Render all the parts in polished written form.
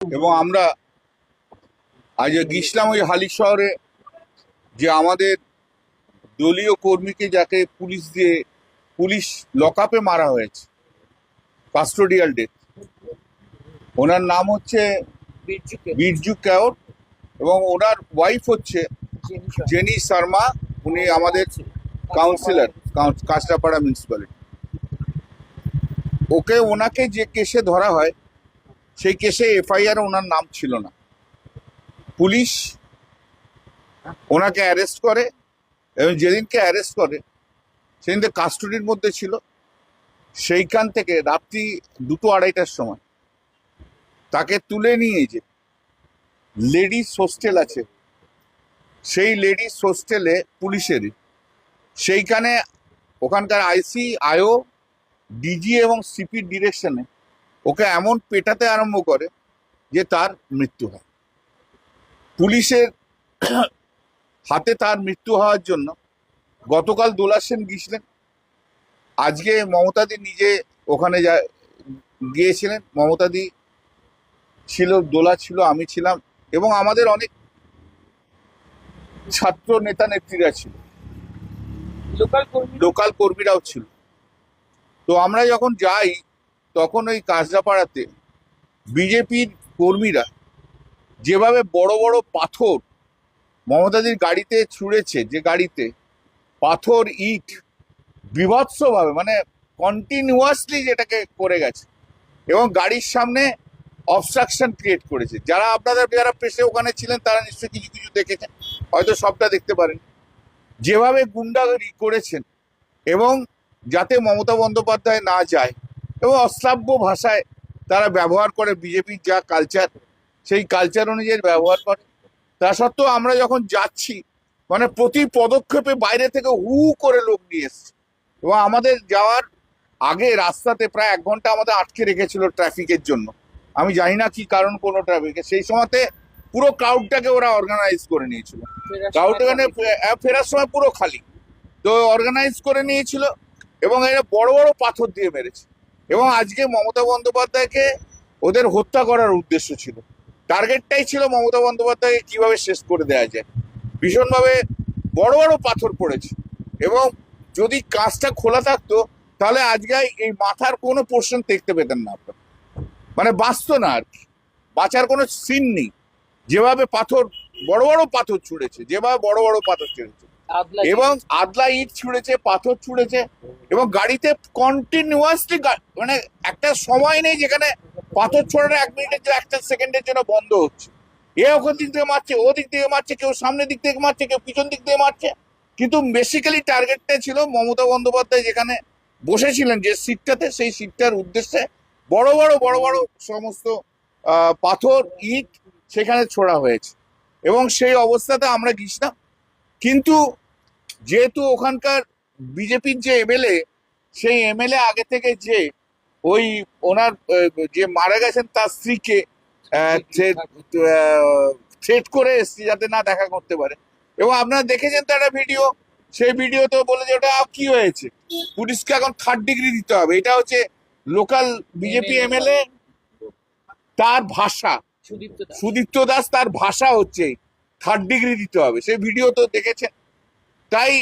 এবং আমরা আজ গিয়েছিলাম ওই হালি শহরে, যে আমাদের দলীয় কর্মীকে যাকে পুলিশ লকআপে মারা হয়েছে, কাস্টোডিয়াল ডেথ। ওনার নাম হচ্ছে বীরজু কেওর এবং ওনার ওয়াইফ হচ্ছে জেনি শর্মা। উনি আমাদের কাউন্সিলর, কাঁচরাপাড়া মিউনিসিপ্যালিটি। ওনাকে যে কেসে ধরা হয় সেই কেসে এফআইআর ওনার নাম ছিল না। পুলিশ ওনাকে অ্যারেস্ট করে এবং যেদিনকে অ্যারেস্ট করে সেদিনকে কাস্টডির মধ্যে ছিল। সেইখান থেকে রাত্রি 2-2-2:30টার সময় তাকে তুলে নিয়ে যে লেডিস হোস্টেল আছে, সেই লেডিস হোস্টেলে পুলিশেরই, সেইখানে ওখানকার আইসি, আইও, ডিজি এবং সিপির ডিরেকশনে ওকে এমন পেটাতে আরম্ভ করে যে তার মৃত্যু হয়। পুলিশের হাতে তার মৃত্যু হওয়ার জন্য গতকাল দোলা সেন গিয়েছিলেন, আজকে মমতাদি নিজে ওখানে গিয়েছিলেন। মমতাদি ছিল, দোলা ছিল, আমি ছিলাম এবং আমাদের অনেক ছাত্র নেতা নেত্রীরা ছিল, লোকাল কর্মীরাও ছিল। তো আমরা যখন যাই তখন ওই কাঁচরাপাড়াতে বিজেপির কর্মীরা যেভাবে বড় বড় পাথর মমতাদির গাড়িতে ছুঁড়েছে, যে গাড়িতে পাথর, ইট বিভৎসভাবে, মানে কন্টিনিউয়াসলি যেটাকে করে গেছে এবং গাড়ির সামনে অবস্ট্রাকশন ক্রিয়েট করেছে। যারা প্রেসে ওখানে ছিলেন তারা নিশ্চয়ই কিছু কিছু দেখেছেন, হয়তো সবটা দেখতে পারেন। যেভাবে গুন্ডাগিরি করেছেন এবং যাতে মমতা বন্দ্যোপাধ্যায় না যায় এবং অশ্রাব্য ভাষায় তারা ব্যবহার করে, বিজেপির যা কালচার সেই কালচার অনুযায়ী ব্যবহার করে। তা সত্ত্বেও আমরা যখন যাচ্ছি, মানে প্রতি পদক্ষেপে বাইরে থেকে হু করে লোক নিয়ে এসছে এবং আমাদের যাওয়ার আগে রাস্তাতে প্রায় 1 ঘন্টা আমাদের আটকে রেখেছিল ট্রাফিকের জন্য। আমি জানি না কি কারণ, কোনো ট্রাফিকে সেই সময়তে পুরো ক্রাউডটাকে ওরা অর্গানাইজ করে নিয়েছিল। ক্রাউডটাকে ফেরার সময় পুরো খালি, তো অর্গানাইজ করে নিয়েছিল এবং এরা বড় বড় পাথর দিয়ে মেরেছে। এবং আজকে মমতা বন্দ্যোপাধ্যায়কে ওদের হত্যা করার উদ্দেশ্য ছিল, টার্গেটটাই ছিল মমতা বন্দ্যোপাধ্যায়কে কিভাবে শেষ করে দেওয়া যায়। ভীষণভাবে বড় বড় পাথর পড়েছে এবং যদি কাঁচটা খোলা থাকতো তাহলে আজকে এই মাথার কোনো পোর্শন দেখতে পেতেন না আপনার, মানে বাঁচতো না আর কি, বাঁচার কোনো সিন নেই। যেভাবে পাথর, বড় বড় পাথর ছুঁড়েছে, যেভাবে বড় বড় পাথর ছুঁড়েছে এবং আদলা ইট ছুঁড়েছে, পাথর ছুঁড়েছে এবং গাড়িতে কন্টিনিউয়াসলি, মানে একটা সময় নেই যেখানে পাথর ছোড়াটা 1 মিনিটের জন্য, 1 সেকেন্ডের জন্য বন্ধ হচ্ছে। ওখান দিক থেকে মারছে, ও দিক থেকে মারছে, কেউ সামনের দিক থেকে মারছে, কেউ পিছন দিক থেকে মারছে। কিন্তু বেসিক্যালি টার্গেটটা ছিল মমতা বন্দ্যোপাধ্যায় যেখানে বসেছিলেন যে সিটটাতে, সেই সিটটার উদ্দেশ্যে বড় বড় সমস্ত পাথর, ইট সেখানে ছোড়া হয়েছে এবং সেই অবস্থাতে আমরা গিয়েছিলাম। কিন্তু যেহেতু ওখানকার বিজেপির যে এমএলএ, সেই এমএলএ আগে থেকে যে ওই ওনার যে মারা গেছেন তার স্ত্রীকে থ্রেট করে এসছে যাতে না দেখা করতে পারে। এবং আপনারা দেখেছেন তো একটা ভিডিও, সেই ভিডিওতে বলে যে ওটা কি হয়েছে, পুলিশকে এখন 3rd ডিগ্রি দিতে হবে। এটা হচ্ছে লোকাল বিজেপি এমএলএ, তার ভাষা, সুদীপ্ত দাস, তার ভাষা হচ্ছে 3rd ডিগ্রি দিতে হবে। সেই ভিডিও তো দেখেছেন। তাই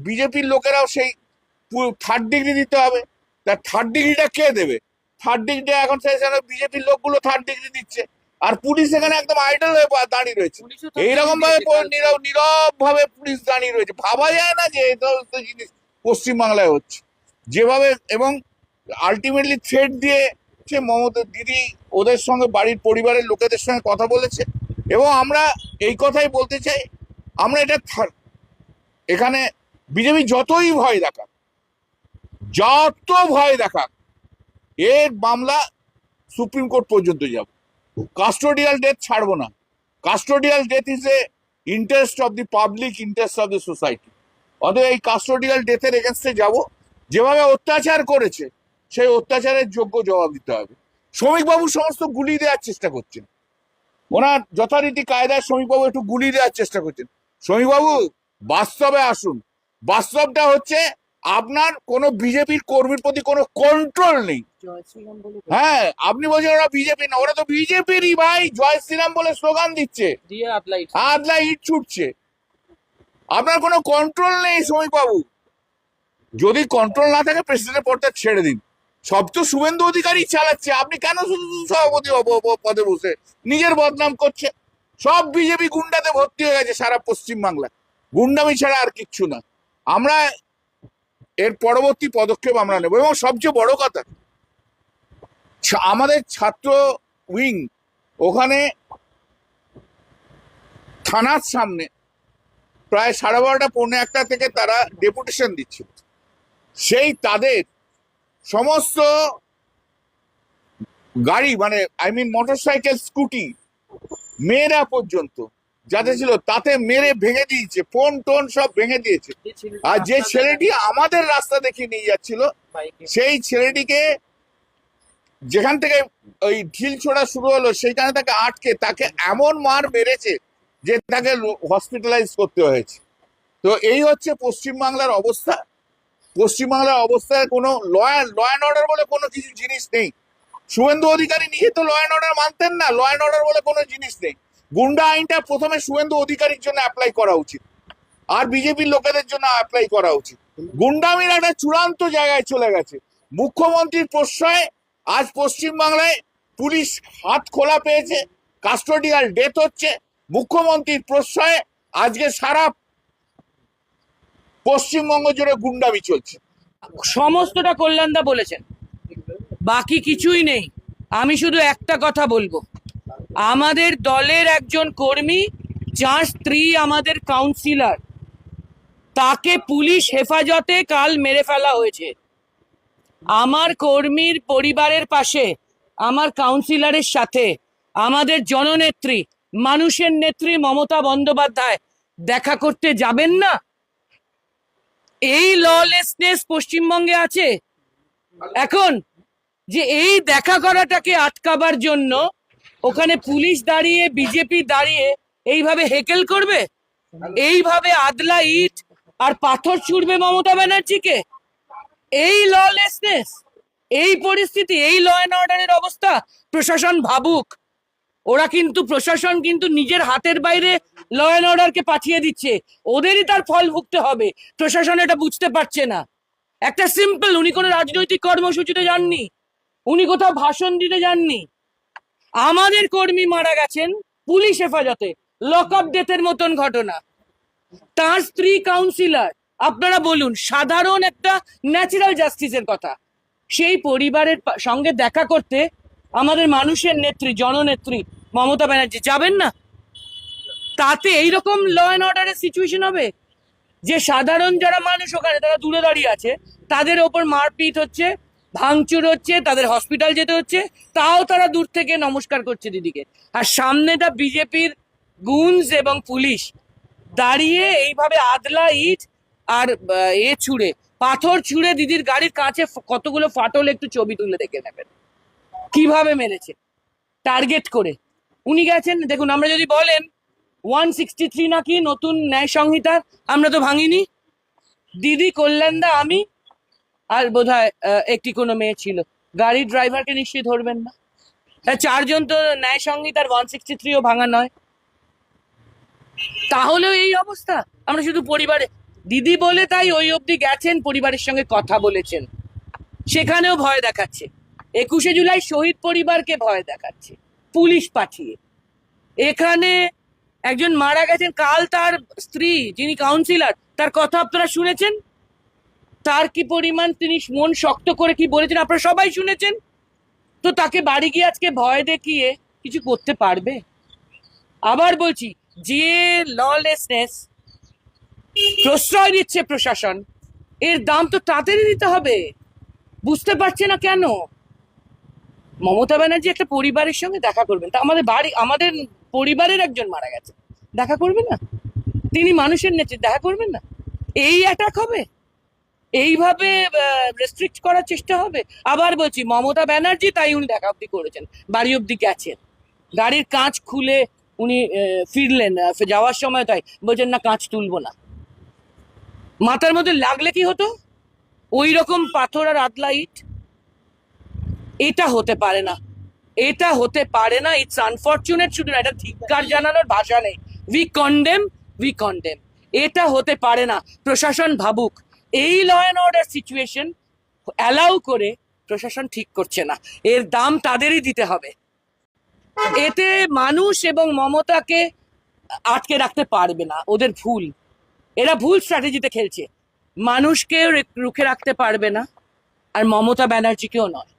বিজেপির লোকেরাও সেই 3rd ডিগ্রি দিতে হবে। তা 3rd ডিগ্রিটা কে দেবে? 3rd ডিগ্রিটা এখন বিজেপির লোকগুলো 3rd ডিগ্রি দিচ্ছে, আর পুলিশ এখানে একদম আইডল হয়ে দাঁড়িয়ে রয়েছে। এইরকম ভাবে নীরব ভাবে পুলিশ দাঁড়িয়ে রয়েছে, ভাবা যায় না যে এই সমস্ত জিনিস পশ্চিমবাংলায় হচ্ছে যেভাবে। এবং আলটিমেটলি থ্রেট দিয়ে সে মমতা দিদি ওদের সঙ্গে, বাড়ির পরিবারের লোকেদের সঙ্গে কথা বলেছে। এবং আমরা এই কথাই বলতে চাই, আমরা এটা এখানে বিজেপি যতই ভয় দেখাক, এর মামলা সুপ্রিম কোর্ট পর্যন্ত যাব, কাস্টোডিয়াল ডেথ ছাড়বো না। Custodial death is a interest of the public, interest of the society. অতএব এই কাস্টোডিয়াল ডেথের এগেনস্টে যাব। যেভাবে অত্যাচার করেছে সেই অত্যাচারের যোগ্য জবাব দিতে হবে। শ্রমিকবাবু সমস্ত গুলি দেওয়ার চেষ্টা করছেন, ওনার যথারীতি কায়দায় শ্রমিকবাবু একটু গুলি দেওয়ার চেষ্টা করছেন। শ্রমিকবাবু বাস্তবে আসুন। বাস্তবটা হচ্ছে আপনার কোনো বিজেপির কর্মীর প্রতি কোনো কন্ট্রোল নেই। হ্যাঁ, আপনি বলছেন ওরা বিজেপি না, ওরা তো বিজেপিরই ভাই, জয় শ্রীরাম বলে স্লোগান দিচ্ছে, আদলা ইট ছুটছে। আপনার কোনো কন্ট্রোল নেই সমীপ বাবু। যদি কন্ট্রোল না থাকে প্রেসিডেন্টের পদটা ছেড়ে দিন। সব তো শুভেন্দু অধিকারী চালাচ্ছে, আপনি কেন শুধু সভাপতি পদে বসে নিজের বদনাম করছে? সব বিজেপি গুন্ডাতে ভর্তি হয়ে গেছে সারা পশ্চিম বাংলায়, গুন্ডামি ছাড়া আর কিচ্ছু না। আমরা এর পরবর্তী পদক্ষেপ আমরা নেব। এবং সবচেয়ে বড় কথা, আমাদের ছাত্র উইং ওখানে থানার সামনে প্রায় 12:30 পৌনে 1টা থেকে তারা ডেপুটেশন দিচ্ছিল। সেই তাদের সমস্ত গাড়ি, মানে মোটরসাইকেল, স্কুটি, মেয়েরা পর্যন্ত যাতে ছিল তাতে মেরে ভেঙে দিয়েছে, ফোন টোন সব ভেঙে দিয়েছে। আর যে ছেলেটি আমাদের রাস্তা দেখিয়ে নিয়ে যাচ্ছিল, সেই ছেলেটিকে যেখান থেকে ওই ঢিল ছোড়া শুরু হলো সেইখানে তাকে আটকে তাকে এমন মার মেরেছে যে তাকে হসপিটালাইজ করতে হয়েছে। তো এই হচ্ছে পশ্চিমবাংলার অবস্থা। পশ্চিমবাংলার অবস্থায় কোনো ল অ্যান্ড অর্ডার বলে কোনো কিছু জিনিস নেই। শুভেন্দু অধিকারী নিজে তো ল অ্যান্ড অর্ডার মানতেন না, ল অ্যান্ড অর্ডার বলে কোনো জিনিস নেই। গুন্ডা আইনটা প্রথমে শুভেন্দু অধিকারীর জন্য অ্যাপ্লাই করা উচিত, আর বিজেপির লোকেদের জন্য অ্যাপ্লাই করা উচিত। গুন্ডামির একটা চূড়ান্ত জায়গায় চলে গেছে। মুখ্যমন্ত্রীর প্রশ্রয়ে আজ পশ্চিমবাংলায় পুলিশ হাত খোলা পেয়েছে, কাস্টোডিয়াল ডেথ হচ্ছে। মুখ্যমন্ত্রীর প্রশ্রয়ে আজকে সারা পশ্চিমবঙ্গ জুড়ে গুন্ডামি চলছে। সমস্তটা কল্যাণদা বলেছেন, বাকি কিছুই নেই। আমি শুধু একটা কথা বলবো, আমাদের দলের একজন কর্মী যার স্ত্রী আমাদের কাউন্সিলর, তাকে পুলিশ হেফাজতে কাল মেরে ফেলা হয়েছে। আমার কর্মীর পরিবারের পাশে, আমার কাউন্সিলরের সাথে আমাদের জননেত্রী, মানুষের নেত্রী মমতা বন্দ্যোপাধ্যায় দেখা করতে যাবেন না? এই ললেসনেস পশ্চিমবঙ্গে আছে এখন, যে এই দেখা করাটাকে আটকাবার জন্য ওখানে পুলিশ দাঁড়িয়ে, বিজেপি দাঁড়িয়ে এইভাবে হেকেল করবে, এইভাবে আদলা ইট আর পাথর ছুড়বে মমতা ব্যানার্জিকে। এই ললেসনেস, এই পরিস্থিতি, এই ল অ্যান্ড অর্ডারের অবস্থা, প্রশাসন ভাবুক। ওরা কিন্তু, প্রশাসন কিন্তু নিজের হাতের বাইরে ল অ্যান্ড অর্ডারকে পাঠিয়ে দিচ্ছে, ওদেরই তার ফল ভুগতে হবে। প্রশাসন এটা বুঝতে পারছে না। একটা সিম্পল, উনি কোনো রাজনৈতিক কর্মসূচিতে যাননি, উনি কোথাও ভাষণ দিতে যাননি। আমাদের কর্মী মারা গেছেন পুলিশ হেফাজতে, লক আপ ডেথের মতন ঘটনা। তার স্ত্রী কাউন্সিলর, আপনারা বলুন, সাধারণ একটা ন্যাচারাল জাস্টিসের কথা। সেই পরিবারের সঙ্গে দেখা করতে আমাদের মানুষের নেত্রী, জননেত্রী মমতা ব্যানার্জি যাবেন না? তাতে এইরকম ল অ্যান্ড অর্ডারের সিচুয়েশন হবে যে সাধারণ যারা মানুষ ওখানে, তারা দূরে দাঁড়িয়ে আছে, তাদের ওপর মারপিট হচ্ছে, ভাঙচুর হচ্ছে, তাদের হসপিটাল যেতে হচ্ছে, তাও তারা দূর থেকে নমস্কার করছে দিদিকে। আর সামনেটা বিজেপির গুনস এবং পুলিশ দাঁড়িয়ে এইভাবে আদলা ইট আর ছুঁড়ে, পাথর ছুঁড়ে দিদির গাড়ির কাছে কতগুলো ফাটল, একটু ছবি তুলে দেখে নেবেন কিভাবে মেরেছে টার্গেট করে। উনি গেছেন, দেখুন, আমরা যদি বলেন 163 নাকি নতুন ন্যায় সংহিতার, আমরা তো ভাঙিনি। দিদি, কল্যাণদা, আমি আর বোধহয় একটি কোনো মেয়ে ছিল। গাড়ির ড্রাইভারকে নিশ্চয়ই ধরবেন না। চারজন তো ন্যায় সংহিতার 163ও ভাঙা নয়। তাহলেও এই অবস্থা। আমরা শুধু পরিবারে, দিদি বলে তাই ওই অবধি গেছেন, পরিবারের সঙ্গে কথা বলেছেন, সেখানেও ভয় দেখাচ্ছে। 21শে জুলাই শহীদ পরিবারকে ভয় দেখাচ্ছে পুলিশ পাঠিয়ে। এখানে একজন মারা গেছেন, কাল তার স্ত্রী যিনি কাউন্সিলর, তার কথা আপনারা শুনেছেন, তার কি পরিমাণ তিনি মন শক্ত করে কি বলেছেন আপনারা সবাই শুনেছেন। তো তাকে বাড়ি গিয়ে আজকে ভয় দেখিয়ে কিছু করতে পারবে? আবার বলছি, যে ললেসনেস প্রশ্রয় দিচ্ছে প্রশাসন, এর দাম তো তাদেরই দিতে হবে। বুঝতে পারছে না কেন? মমতা ব্যানার্জি একটা পরিবারের সঙ্গে দেখা করবেন, তা আমাদের বাড়ি, আমাদের পরিবারের একজন মারা গেছে, দেখা করবেন না? তিনি মানুষের নেত্রী, দেখা করবেন না? এই অ্যাটাক হবে, এইভাবে রেস্ট্রিক্ট করার চেষ্টা হবে। আবার বলছি, মমতা ব্যানার্জি তাই উনি দেখা অব্দি করেছেন, বাড়ি অব্দি গেছেন, গাড়ির কাঁচ খুলে উনি ফিরলেন যাওয়ার সময়, তাই বলছেন না কাঁচ তুলবো না। মাথার মধ্যে লাগলে কি হতো? ওই রকম পাথর আর আদলা ইট, এটা হতে পারে না, এটা হতে পারে না। ইটস আনফরচুনেট, শুধু না, এটা ধিক্কার জানানোর ভাষা নেই। We condemn. এটা হতে পারে না। প্রশাসন ভাবুক, এই law and order situation allow করে প্রশাসন ঠিক করছে না, এর দাম তাদেরই দিতে হবে। এতে মানুষ এবং মমতাকে আটকে রাখতে পারবে না, ওদের ভুল, এরা ভুল স্ট্র্যাটেজিতে খেলছে। মানুষকেও রুখে রাখতে পারবে না, আর মমতা ব্যানার্জিকেও নয়।